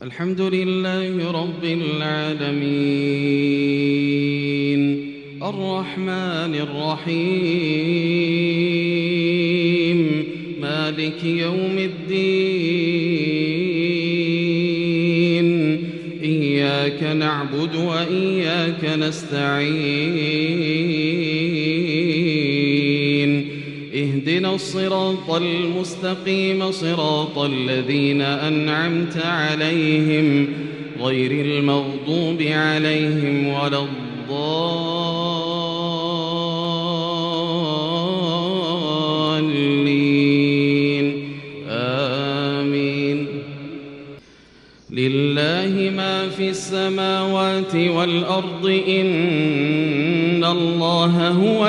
الحمد لله رب العالمين الرحمن الرحيم مالك يوم الدين إياك نعبد وإياك نستعين اهدنا الصراط المستقيم صراط الذين أنعمت عليهم غير المغضوب عليهم ولا الضالين آمين. لله ما في السماوات والأرض إن الله هو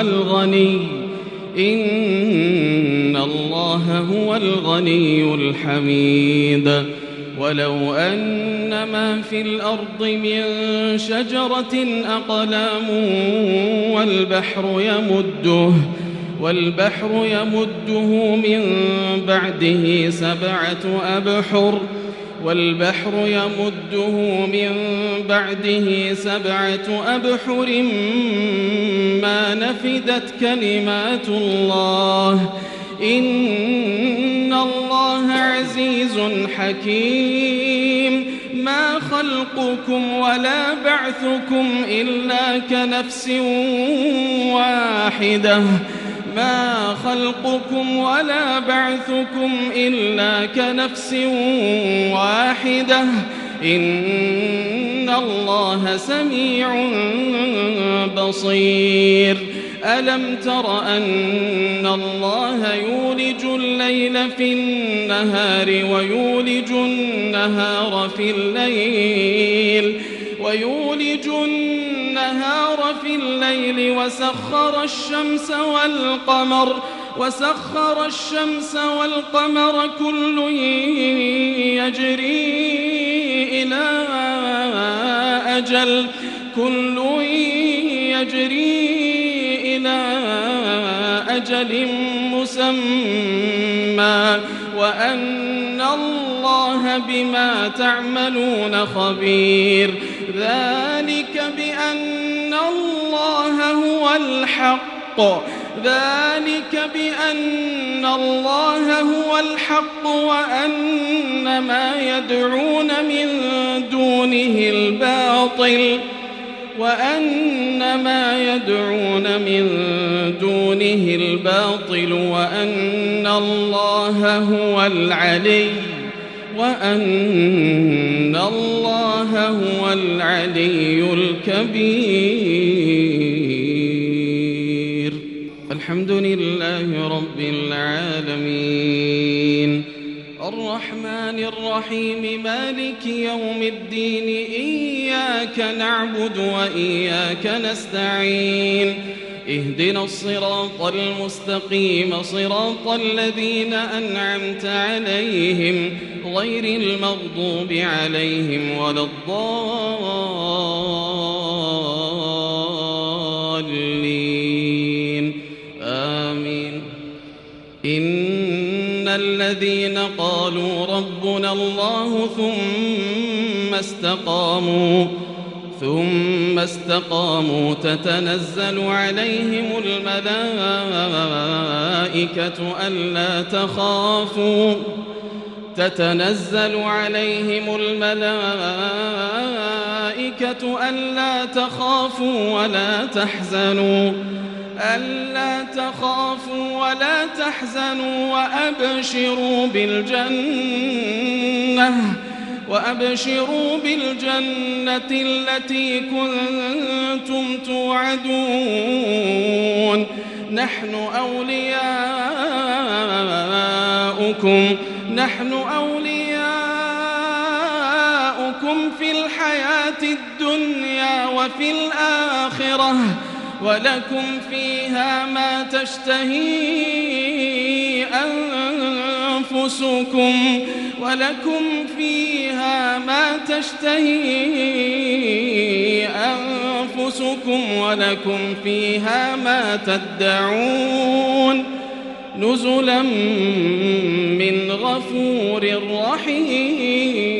الغني الحميد. ولو أن ما في الأرض من شجرة أقلام والبحر يمده من بعده سبعة أبحر ما نفدت كلمات الله إن الله عزيز حكيم. ما خلقكم ولا بعثكم إلا كنفس واحدة إن الله سميع بصير. ألم تر أن الله يولج الليل في النهار ويولج النهار في الليل وسخر الشمس والقمر كل يجري إلى أجل مسمى وأن الله بما تعملون خبير. ذلك بأن الله هو الحق وأن ما يدعون من دونه الباطل وأن الله هو العلي الكبير. الحمد لله رب العالمين الرحمن الرحيم مالك يوم الدين إياك نعبد وإياك نستعين اهدنا الصراط المستقيم صراط الذين أنعمت عليهم غير المغضوب عليهم ولا الضالين آمين. إن الذين قالوا ربنا الله ثم استقاموا تتنزل عليهم الملائكة ألا تخافوا ولا تحزنوا وأبشروا بالجنة التي كنتم توعدون. نحن أولياؤكم في الحياة الدنيا وفي الآخرة ولكم فيها ما تشتهي أنفسكم ولكم فيها ما تدعون نزلا من غفور رحيم.